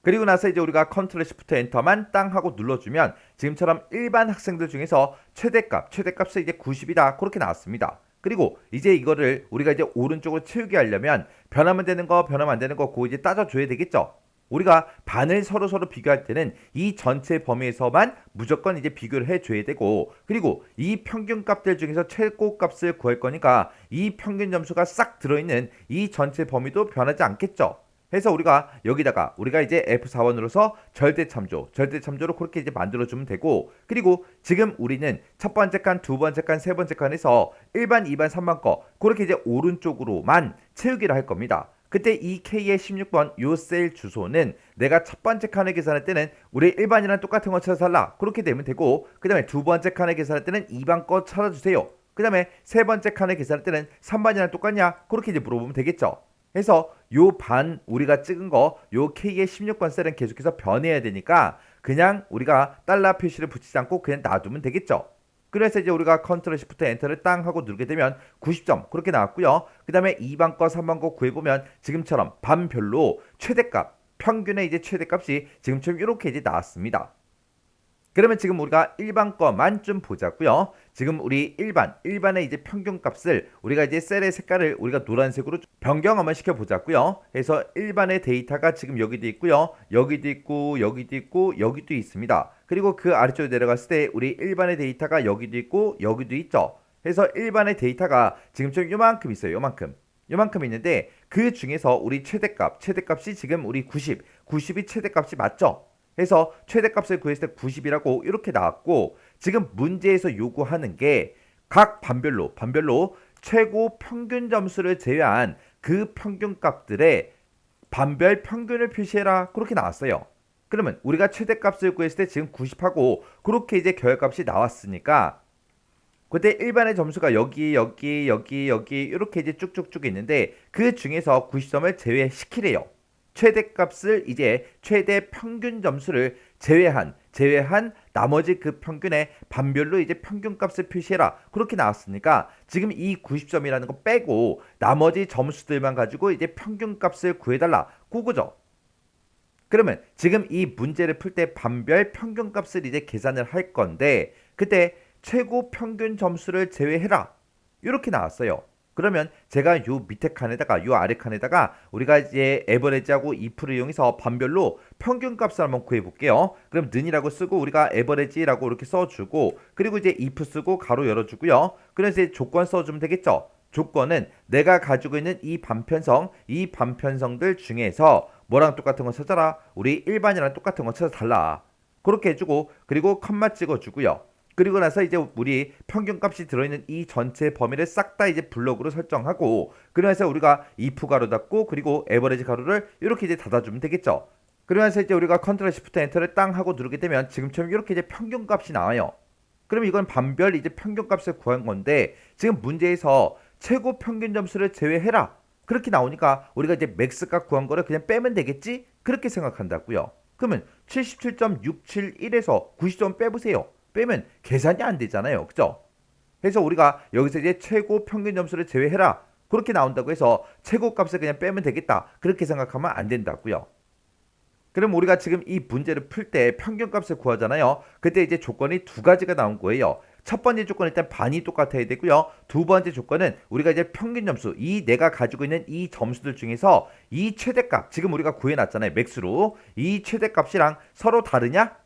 그리고 나서 이제 우리가 컨트롤 시프트 엔터만 땅 하고 눌러주면 지금처럼 일반 학생들 중에서 최대값을 이제 90이다. 그렇게 나왔습니다. 그리고 이제 이거를 우리가 이제 오른쪽으로 채우게 하려면 변하면 되는 거, 변하면 안 되는 거 그거 이제 따져줘야 되겠죠. 우리가 반을 서로 비교할 때는 이 전체 범위에서만 무조건 이제 비교를 해줘야 되고 그리고 이 평균값들 중에서 최고값을 구할 거니까 이 평균 점수가 싹 들어있는 이 전체 범위도 변하지 않겠죠. 해서 우리가 여기다가 우리가 이제 F4번으로서 절대참조로 그렇게 이제 만들어주면 되고 그리고 지금 우리는 첫 번째 칸, 두 번째 칸, 세 번째 칸에서 1반, 2반, 3반 거 그렇게 이제 오른쪽으로만 채우기를 할 겁니다. 그때 이 K의 16번 요 셀 주소는 내가 첫 번째 칸을 계산할 때는 우리 1반이랑 똑같은 거 찾아달라. 그렇게 되면 되고 그 다음에 두 번째 칸을 계산할 때는 2반 거 찾아주세요. 그 다음에 세 번째 칸을 계산할 때는 3반이랑 똑같냐? 그렇게 이제 물어보면 되겠죠. 해서 요 반 우리가 찍은 거 요 K의 16번 셀은 계속해서 변해야 되니까 그냥 우리가 달러 표시를 붙이지 않고 그냥 놔두면 되겠죠. 그래서 이제 우리가 컨트롤 시프트 엔터를 땅 하고 누르게 되면 90점 그렇게 나왔고요. 그 다음에 2번 거 3번 거 구해보면 지금처럼 반별로 최대값 평균의 이제 최대값이 지금처럼 이렇게 이제 나왔습니다. 그러면 지금 우리가 일반 거만 좀 보자고요. 지금 우리 일반의 이제 평균값을 우리가 이제 셀의 색깔을 우리가 노란색으로 변경 한번 시켜보자고요. 그래서 일반의 데이터가 지금 여기도 있고요. 여기도 있고 여기도 있고 여기도 있습니다. 그리고 그 아래쪽으로 내려갔을 때 우리 일반의 데이터가 여기도 있고 여기도 있죠. 그래서 일반의 데이터가 지금처럼 요만큼 있어요. 요만큼 있는데 그 중에서 우리 최대값이 지금 우리 90이 최대값이 맞죠? 해서 최대값을 구했을 때 90이라고 이렇게 나왔고 지금 문제에서 요구하는 게 각 반별로 최고 평균 점수를 제외한 그 평균값들의 반별 평균을 표시해라 그렇게 나왔어요. 그러면 우리가 최대값을 구했을 때 지금 90하고 그렇게 이제 결과값이 나왔으니까 그때 일반의 점수가 여기 이렇게 이제 쭉쭉쭉 있는데 그 중에서 90점을 제외시키래요. 최대값을 이제 최대 평균 점수를 제외한 나머지 그 평균의 반별로 이제 평균값을 표시해라 그렇게 나왔으니까 지금 이 90점이라는 거 빼고 나머지 점수들만 가지고 이제 평균값을 구해달라 그거죠. 그러면 지금 이 문제를 풀 때 반별 평균값을 이제 계산을 할 건데 그때 최고 평균 점수를 제외해라 이렇게 나왔어요. 그러면 제가 요 밑에 칸에다가 요 아래 칸에다가 우리가 이제 에버리지하고 if를 이용해서 반별로 평균값을 한번 구해 볼게요. 그럼 는이라고 쓰고 우리가 에버리지라고 이렇게 써주고 그리고 이제 if 쓰고 가로 열어주고요. 그래서 이제 조건 써주면 되겠죠. 조건은 내가 가지고 있는 이 반편성들 중에서 뭐랑 똑같은 거 찾아라. 우리 일반이랑 똑같은 거 찾아달라. 그렇게 해주고 그리고 컴마 찍어주고요. 그리고 나서 이제 우리 평균값이 들어있는 이 전체 범위를 싹 다 이제 블록으로 설정하고 그래서 우리가 if 가로 닫고 그리고 에버리지 가로를 이렇게 이제 닫아주면 되겠죠. 그러면서 이제 우리가 컨트롤 시프트 엔터를 땅 하고 누르게 되면 지금처럼 이렇게 이제 평균값이 나와요. 그러면 이건 반별 이제 평균값을 구한 건데 지금 문제에서 최고 평균 점수를 제외해라 그렇게 나오니까 우리가 이제 맥스값 구한 거를 그냥 빼면 되겠지 그렇게 생각한다고요. 그러면 77.671에서 90점 빼보세요. 빼면 계산이 안 되잖아요. 그죠? 그래서 우리가 여기서 이제 최고 평균 점수를 제외해라. 그렇게 나온다고 해서 최고 값을 그냥 빼면 되겠다. 그렇게 생각하면 안 된다고요. 그럼 우리가 지금 이 문제를 풀 때 평균값을 구하잖아요. 그때 이제 조건이 두 가지가 나온 거예요. 첫 번째 조건은 일단 반이 똑같아야 되고요. 두 번째 조건은 우리가 이제 평균 점수, 이 내가 가지고 있는 이 점수들 중에서 이 최대값, 지금 우리가 구해놨잖아요. 맥스로. 이 최대값이랑 서로 다르냐?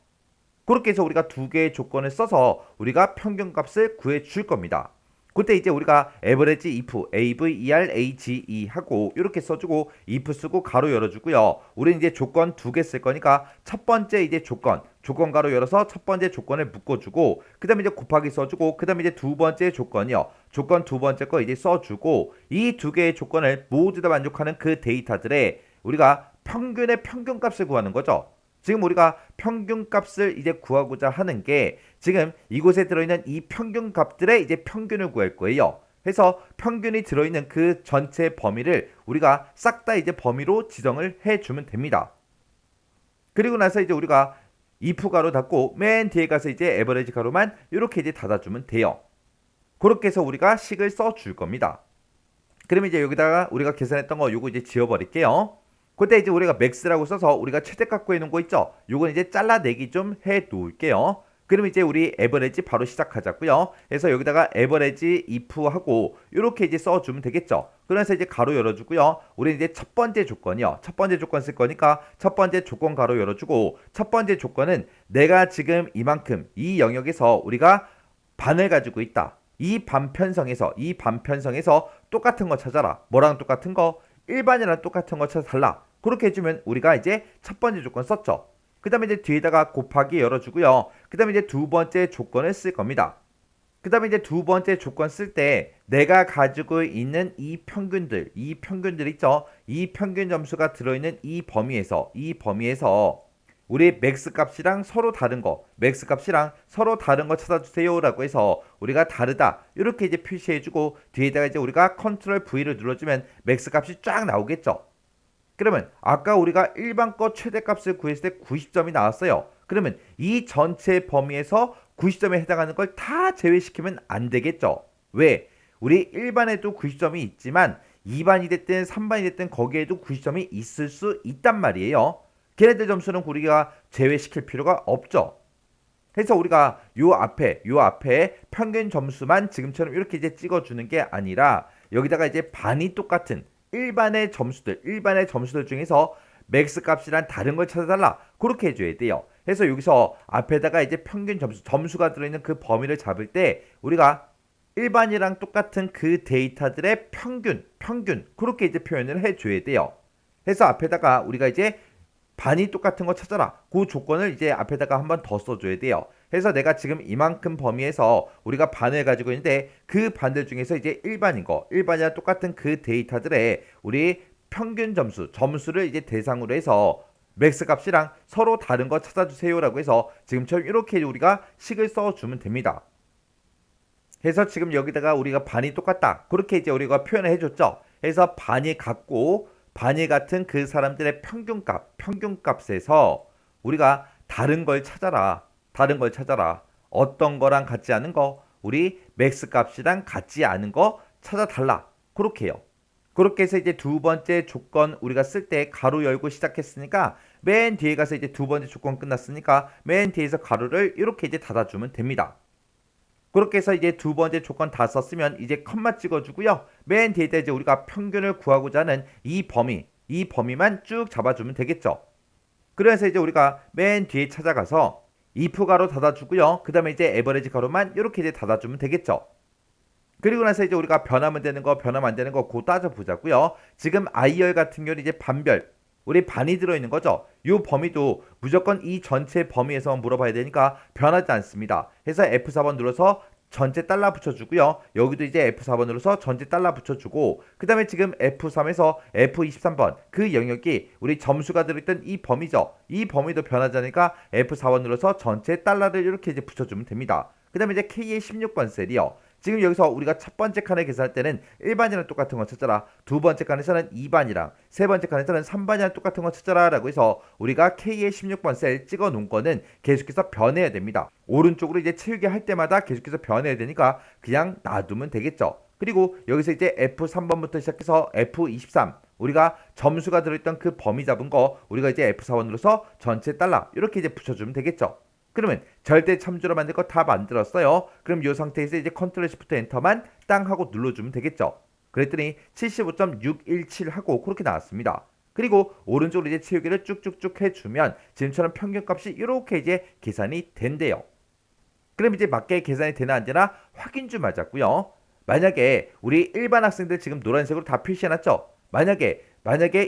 그렇게 해서 우리가 두 개의 조건을 써서 우리가 평균값을 구해줄 겁니다. 그때 이제 우리가 average if, average 하고 이렇게 써주고 if 쓰고 가로 열어주고요. 우리는 이제 조건 두 개 쓸 거니까 첫 번째 이제 조건 가로 열어서 첫 번째 조건을 묶어주고 그 다음에 이제 곱하기 써주고 그 다음에 이제 두 번째 조건이요. 조건 두 번째 거 이제 써주고 이 두 개의 조건을 모두 다 만족하는 그 데이터들의 우리가 평균의 평균값을 구하는 거죠. 지금 우리가 평균값을 이제 구하고자 하는 게 지금 이곳에 들어있는 이 평균값들의 이제 평균을 구할 거예요. 그래서 평균이 들어있는 그 전체 범위를 우리가 싹 다 이제 범위로 지정을 해주면 됩니다. 그리고 나서 이제 우리가 if 가로 닫고 맨 뒤에 가서 이제 average 가로만 이렇게 이제 닫아주면 돼요. 그렇게 해서 우리가 식을 써줄 겁니다. 그러면 이제 여기다가 우리가 계산했던 거 요거 이제 지워버릴게요. 그때 이제 우리가 맥스라고 써서 우리가 최대값 구해놓은 거 있죠? 요건 이제 잘라내기 좀 해 놓을게요. 그럼 이제 우리 에버리지 바로 시작하자고요. 그래서 여기다가 에버리지 if 하고 이렇게 이제 써주면 되겠죠. 그래서 이제 가로 열어주고요. 우리는 이제 첫 번째 조건이요. 첫 번째 조건 쓸 거니까 첫 번째 조건 가로 열어주고 첫 번째 조건은 내가 지금 이만큼 이 영역에서 우리가 반을 가지고 있다. 이 반편성에서 똑같은 거 찾아라. 뭐랑 똑같은 거? 일반이랑 똑같은 거 찾아달라. 그렇게 해주면 우리가 이제 첫 번째 조건 썼죠. 그 다음에 이제 뒤에다가 곱하기 열어주고요. 그 다음에 이제 두 번째 조건을 쓸 겁니다. 그 다음에 이제 두 번째 조건 쓸 때 내가 가지고 있는 이 평균들 있죠. 이 평균 점수가 들어있는 이 범위에서 우리 맥스 값이랑 서로 다른 거 찾아주세요 라고 해서 우리가 다르다 이렇게 이제 표시해주고 뒤에다가 이제 우리가 컨트롤 V를 눌러주면 맥스 값이 쫙 나오겠죠. 그러면 아까 우리가 일반 거 최대값을 구했을 때 90점이 나왔어요. 그러면 이 전체 범위에서 90점에 해당하는 걸 다 제외시키면 안 되겠죠. 왜? 우리 1반에도 90점이 있지만 2반이 됐든 3반이 됐든 거기에도 90점이 있을 수 있단 말이에요. 걔네들 점수는 우리가 제외시킬 필요가 없죠. 그래서 우리가 요 앞에 평균 점수만 지금처럼 이렇게 이제 찍어주는 게 아니라 여기다가 이제 반이 똑같은 일반의 점수들 중에서 맥스 값이란 다른 걸 찾아달라. 그렇게 해줘야 돼요. 그래서 여기서 앞에다가 이제 평균 점수가 들어있는 그 범위를 잡을 때 우리가 일반이랑 똑같은 그 데이터들의 평균 그렇게 이제 표현을 해줘야 돼요. 그래서 앞에다가 우리가 이제 반이 똑같은 거 찾아라. 그 조건을 이제 앞에다가 한번 더 써줘야 돼요. 그래서 내가 지금 이만큼 범위에서 우리가 반을 가지고 있는데 그 반들 중에서 이제 일반이랑 똑같은 그 데이터들의 우리 평균 점수를 이제 대상으로 해서 맥스 값이랑 서로 다른 거 찾아주세요라고 해서 지금처럼 이렇게 우리가 식을 써주면 됩니다. 그래서 지금 여기다가 우리가 반이 똑같다. 그렇게 이제 우리가 표현을 해줬죠. 그래서 반이 같은 그 사람들의 평균값에서 우리가 다른 걸 찾아라. 어떤 거랑 같지 않은 거, 우리 맥스 값이랑 같지 않은 거 찾아달라. 그렇게 해요. 그렇게 해서 이제 두 번째 조건 우리가 쓸 때 가로 열고 시작했으니까 맨 뒤에 가서 이제 두 번째 조건 끝났으니까 맨 뒤에서 가로를 이렇게 이제 닫아주면 됩니다. 그렇게 해서 이제 두 번째 조건 다 썼으면 이제 컴마 찍어주고요. 맨 뒤에다 이제 우리가 평균을 구하고자 하는 이 범위만 쭉 잡아주면 되겠죠. 그래서 이제 우리가 맨 뒤에 찾아가서 if 가로 닫아주고요. 그 다음에 이제 에버리지 가로만 이렇게 이제 닫아주면 되겠죠. 그리고 나서 이제 우리가 변하면 되는 거, 변하면 안 되는 거 그거 따져보자고요. 지금 IR 같은 경우는 이제 반별, 우리 반이 들어있는 거죠. 이 범위도 무조건 이 전체 범위에서 물어봐야 되니까 변하지 않습니다. 해서 F4번 눌러서 전체 달러 붙여주고요. 여기도 이제 F4번 눌러서 전체 달러 붙여주고 그 다음에 지금 F3에서 F23번 그 영역이 우리 점수가 들어있던 이 범위죠. 이 범위도 변하지 않으니까 F4번 눌러서 전체 달러를 이렇게 이제 붙여주면 됩니다. 그 다음에 이제 K의 16번 셀이요. 지금 여기서 우리가 첫 번째 칸을 계산할 때는 1반이랑 똑같은 거 찾아라. 두 번째 칸에서는 2반이랑 세 번째 칸에서는 3반이랑 똑같은 거 찾아라 라고 해서 우리가 K의 16번 셀 찍어 놓은 거는 계속해서 변해야 됩니다. 오른쪽으로 이제 채우기 할 때마다 계속해서 변해야 되니까 그냥 놔두면 되겠죠. 그리고 여기서 이제 F3번부터 시작해서 F23 우리가 점수가 들어있던 그 범위 잡은 거 우리가 이제 F4번으로서 전체 달러 이렇게 이제 붙여주면 되겠죠. 그러면 절대 참조로 만들 거 다 만들었어요. 그럼 이 상태에서 이제 컨트롤 시프트 엔터만 땅 하고 눌러주면 되겠죠. 그랬더니 75.617 하고 그렇게 나왔습니다. 그리고 오른쪽으로 이제 채우기를 쭉쭉쭉 해주면 지금처럼 평균값이 이렇게 이제 계산이 된대요. 그럼 이제 맞게 계산이 되나 안 되나 확인 좀 하자고요. 만약에 우리 일반 학생들 지금 노란색으로 다 표시해놨죠. 만약에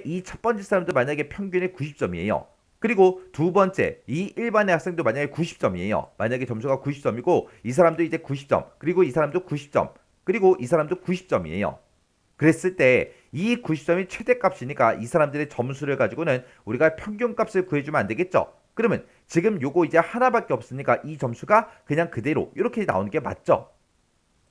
이 첫 번째 사람도 만약에 평균이 90점이에요. 그리고 두 번째 이 일반의 학생도 만약에 90점이에요. 만약에 점수가 90점이고 이 사람도 이제 90점 그리고 이 사람도 90점 그리고 이 사람도 90점이에요. 그랬을 때 이 90점이 최대값이니까 이 사람들의 점수를 가지고는 우리가 평균값을 구해주면 안 되겠죠. 그러면 지금 요거 이제 하나밖에 없으니까 이 점수가 그냥 그대로 이렇게 나오는 게 맞죠.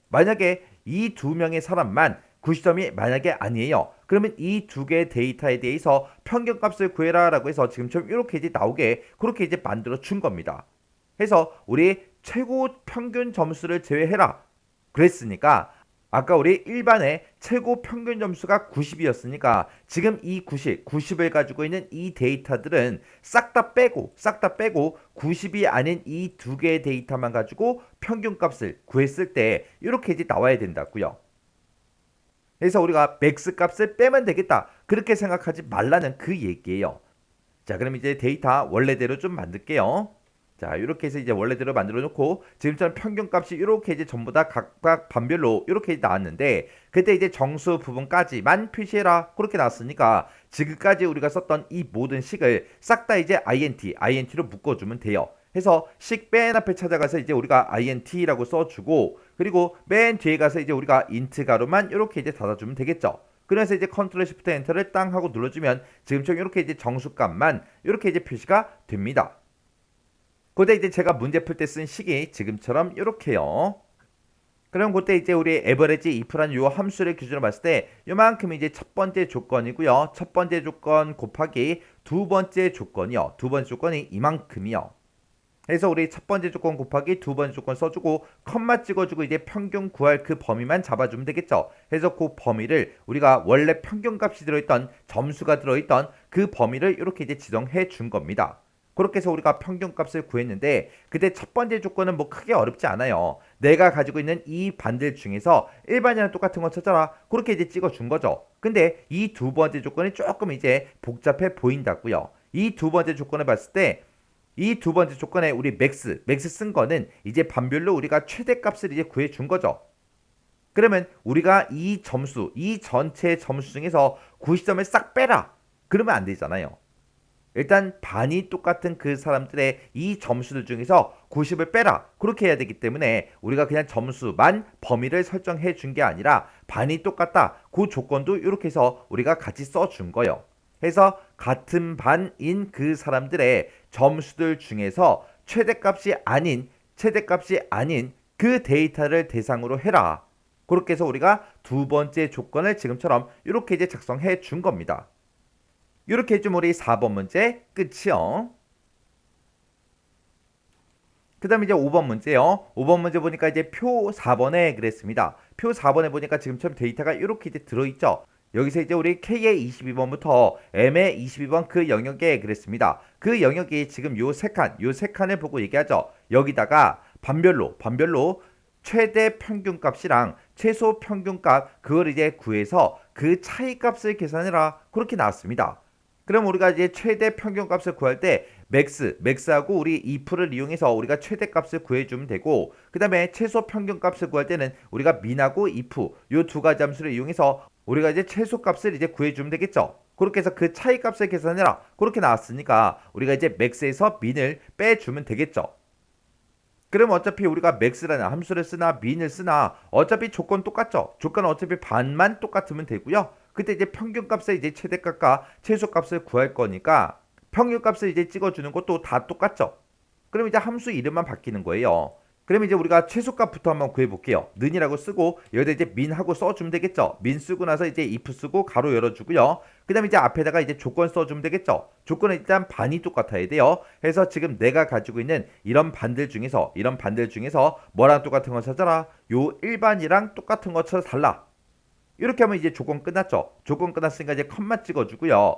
만약에 이 두 명의 사람만 90점이 만약에 아니에요. 그러면 이 두 개의 데이터에 대해서 평균값을 구해라 라고 해서 지금처럼 이렇게 이제 나오게 그렇게 이제 만들어 준 겁니다. 그래서 우리 최고 평균 점수를 제외해라 그랬으니까 아까 우리 일반의 최고 평균 점수가 90이었으니까 지금 이 90을 가지고 있는 이 데이터들은 싹 다 빼고 90이 아닌 이 두 개의 데이터만 가지고 평균값을 구했을 때 이렇게 이제 나와야 된다고요. 그래서 우리가 맥스 값을 빼면 되겠다. 그렇게 생각하지 말라는 그 얘기예요. 자, 그럼 이제 데이터 원래대로 좀 만들게요. 자, 이렇게 해서 이제 원래대로 만들어 놓고 지금처럼 평균값이 이렇게 이제 전부 다 각각 반별로 이렇게 나왔는데 그때 이제 정수 부분까지만 표시해라 그렇게 나왔으니까 지금까지 우리가 썼던 이 모든 식을 싹 다 이제 int로 묶어주면 돼요. 해서 식 맨 앞에 찾아가서 이제 우리가 int라고 써주고 그리고 맨 뒤에 가서 이제 우리가 int 가로만 이렇게 이제 닫아주면 되겠죠. 그래서 이제 컨트롤 시프트 엔터를 땅 하고 눌러주면 지금처럼 이렇게 이제 정수값만 이렇게 이제 표시가 됩니다. 그때 이제 제가 문제 풀 때 쓴 식이 지금처럼 이렇게요. 그럼 그때 이제 우리 에버리지 if라는 요 함수를 기준으로 봤을 때 요만큼 이제 첫 번째 조건이고요. 첫 번째 조건 곱하기 두 번째 조건이요. 두 번째 조건이 이만큼이요. 해서 우리 첫 번째 조건 곱하기 두 번째 조건 써주고 컴마 찍어주고 이제 평균 구할 그 범위만 잡아주면 되겠죠. 해서 그 범위를 우리가 원래 평균값이 들어있던 점수가 들어있던 그 범위를 이렇게 이제 지정해 준 겁니다. 그렇게 해서 우리가 평균값을 구했는데 그때 첫 번째 조건은 뭐 크게 어렵지 않아요. 내가 가지고 있는 이 반들 중에서 일반이랑 똑같은 거 찾아라. 그렇게 이제 찍어준 거죠. 근데 이 두 번째 조건이 조금 이제 복잡해 보인다고요. 이 두 번째 조건을 봤을 때 이 두 번째 조건에 우리 맥스 쓴 거는 이제 반별로 우리가 최대값을 이제 구해 준 거죠. 그러면 우리가 이 점수, 이 전체 점수 중에서 90점을 싹 빼라. 그러면 안 되잖아요. 일단 반이 똑같은 그 사람들의 이 점수들 중에서 90을 빼라. 그렇게 해야 되기 때문에 우리가 그냥 점수만 범위를 설정해 준 게 아니라 반이 똑같다. 그 조건도 이렇게 해서 우리가 같이 써준 거예요. 해서 같은 반인 그 사람들의 점수들 중에서 최대값이 아닌 그 데이터를 대상으로 해라. 그렇게 해서 우리가 두 번째 조건을 지금처럼 이렇게 이제 작성해 준 겁니다. 이렇게 해주면 우리 4번 문제 끝이요. 그 다음에 이제 5번 문제요. 5번 문제 보니까 이제 표 4번에 그랬습니다. 표 4번에 보니까 지금처럼 데이터가 이렇게 이제 들어있죠. 여기서 이제 우리 K의 22번부터 M의 22번 그 영역에 그랬습니다. 그 영역이 지금 요 세 칸을 보고 얘기하죠. 여기다가 반별로 최대 평균값이랑 최소 평균값 그걸 이제 구해서 그 차이값을 계산해라. 그렇게 나왔습니다. 그럼 우리가 이제 최대 평균값을 구할 때 맥스하고 우리 if를 이용해서 우리가 최대값을 구해주면 되고 그 다음에 최소 평균값을 구할 때는 우리가 min하고 if 요 두 가지 함수를 이용해서 우리가 이제 최소값을 이제 구해주면 되겠죠. 그렇게 해서 그 차이값을 계산해라. 그렇게 나왔으니까 우리가 이제 max에서 min을 빼주면 되겠죠. 그럼 어차피 우리가 max라는 함수를 쓰나 min을 쓰나 어차피 조건 똑같죠. 조건은 어차피 반만 똑같으면 되고요. 그때 이제 평균값에 이제 최대값과 최소값을 구할 거니까 평균값을 이제 찍어주는 것도 다 똑같죠. 그럼 이제 함수 이름만 바뀌는 거예요. 그럼 이제 우리가 최소값부터 한번 구해볼게요. 는이라고 쓰고 여기다 이제 min하고 써주면 되겠죠. min 쓰고 나서 이제 if 쓰고 가로 열어주고요. 그 다음에 이제 앞에다가 이제 조건 써주면 되겠죠. 조건은 일단 반이 똑같아야 돼요. 그래서 지금 내가 가지고 있는 이런 반들 중에서 뭐랑 똑같은 거 찾아라. 요 일반이랑 똑같은 거 찾아달라. 이렇게 하면 이제 조건 끝났죠. 조건 끝났으니까 이제 컴마 찍어주고요.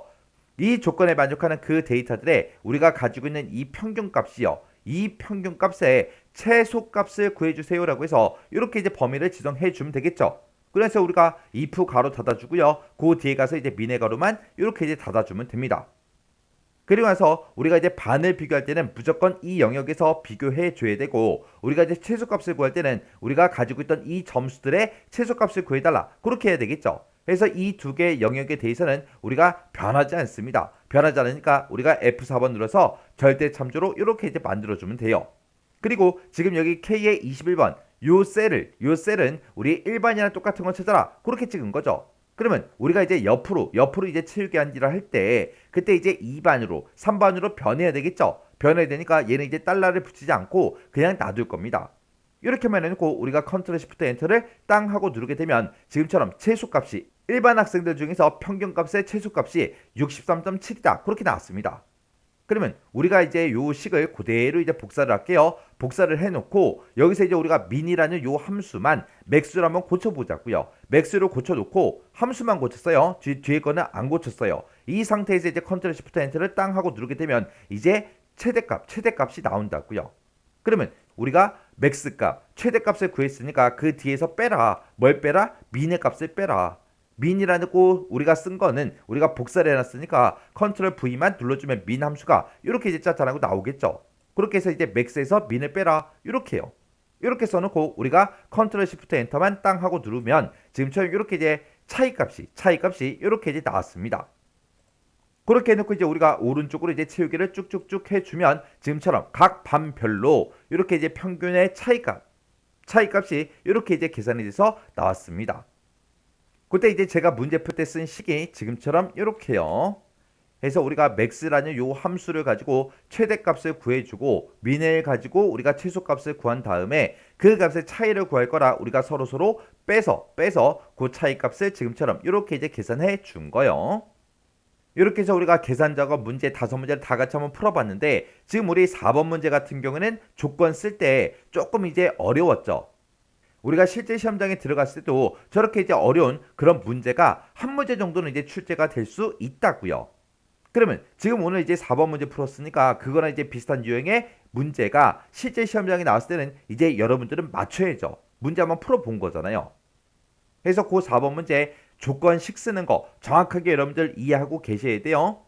이 조건에 만족하는 그 데이터들에 우리가 가지고 있는 이 평균값이요. 이 평균값의 최소값을 구해주세요라고 해서 이렇게 이제 범위를 지정해 주면 되겠죠. 그래서 우리가 if 가로 닫아주고요. 그 뒤에 가서 이제 min의 가로만 이렇게 이제 닫아주면 됩니다. 그리고 나서 우리가 이제 반을 비교할 때는 무조건 이 영역에서 비교해 줘야 되고 우리가 이제 최소값을 구할 때는 우리가 가지고 있던 이 점수들의 최소값을 구해달라. 그렇게 해야 되겠죠. 그래서 이 두 개의 영역에 대해서는 우리가 변하지 않습니다. 변하지 않으니까 우리가 F4번 눌러서 절대 참조로 이렇게 이제 만들어주면 돼요. 그리고 지금 여기 K의 21번 요 셀은 우리 일반이랑 똑같은 거 찾아라. 그렇게 찍은 거죠. 그러면 우리가 이제 옆으로 이제 채우기 한지를 할 때 그때 이제 2반으로 3반으로 변해야 되겠죠. 변해야 되니까 얘는 이제 달러를 붙이지 않고 그냥 놔둘 겁니다. 이렇게만 해놓고 우리가 컨트롤 시프트 엔터를 땅 하고 누르게 되면 지금처럼 최소값이 일반 학생들 중에서 평균값의 최소값이 63.7이다. 그렇게 나왔습니다. 그러면 우리가 이제 요 식을 그대로 이제 복사를 할게요. 복사를 해놓고 여기서 이제 우리가 min이라는 요 함수만 max로 한번 고쳐보자고요. max로 고쳐놓고 함수만 고쳤어요. 뒤에 거는 안 고쳤어요. 이 상태에서 이제 컨트롤 시프트 엔터를 땅 하고 누르게 되면 이제 최대값이 나온다고요. 그러면 우리가 max값, 최대값을 구했으니까 그 뒤에서 빼라. 뭘 빼라? min의 값을 빼라. min이라는 거 우리가 쓴 거는 우리가 복사를 해놨으니까 컨트롤 V만 눌러주면 min 함수가 이렇게 이제 짜잔하고 나오겠죠. 그렇게 해서 이제 max에서 min을 빼라. 이렇게요. 이렇게 써놓고 우리가 컨트롤 시프트 엔터만 땅 하고 누르면 지금처럼 이렇게 이제 차이값이 이렇게 이제 나왔습니다. 그렇게 해놓고 이제 우리가 오른쪽으로 이제 채우기를 쭉쭉쭉 해주면 지금처럼 각 반별로 이렇게 이제 평균의 차이값이 이렇게 이제 계산이 돼서 나왔습니다. 그때 이제 제가 문제 풀 때 쓴 식이 지금처럼 이렇게요. 해서 우리가 max라는 요 함수를 가지고 최대값을 구해주고 min을 가지고 우리가 최소값을 구한 다음에 그 값의 차이를 구할 거라 우리가 서로 빼서 그 차이값을 지금처럼 이렇게 이제 계산해 준 거예요. 이렇게 해서 우리가 계산 작업 문제 5문제를 다 같이 한번 풀어봤는데 지금 우리 4번 문제 같은 경우는 조건 쓸 때 조금 이제 어려웠죠. 우리가 실제 시험장에 들어갔을 때도 저렇게 이제 어려운 그런 문제가 한 문제 정도는 이제 출제가 될 수 있다고요. 그러면 지금 오늘 이제 4번 문제 풀었으니까 그거랑 이제 비슷한 유형의 문제가 실제 시험장에 나왔을 때는 이제 여러분들은 맞춰야죠. 문제 한번 풀어본 거잖아요. 그래서 그 4번 문제 조건식 쓰는 거 정확하게 여러분들 이해하고 계셔야 돼요.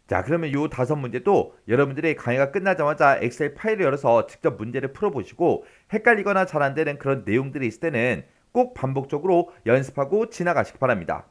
자, 그러면 요 5문제도 여러분들이 강의가 끝나자마자 엑셀 파일을 열어서 직접 문제를 풀어보시고 헷갈리거나 잘 안 되는 그런 내용들이 있을 때는 꼭 반복적으로 연습하고 지나가시기 바랍니다.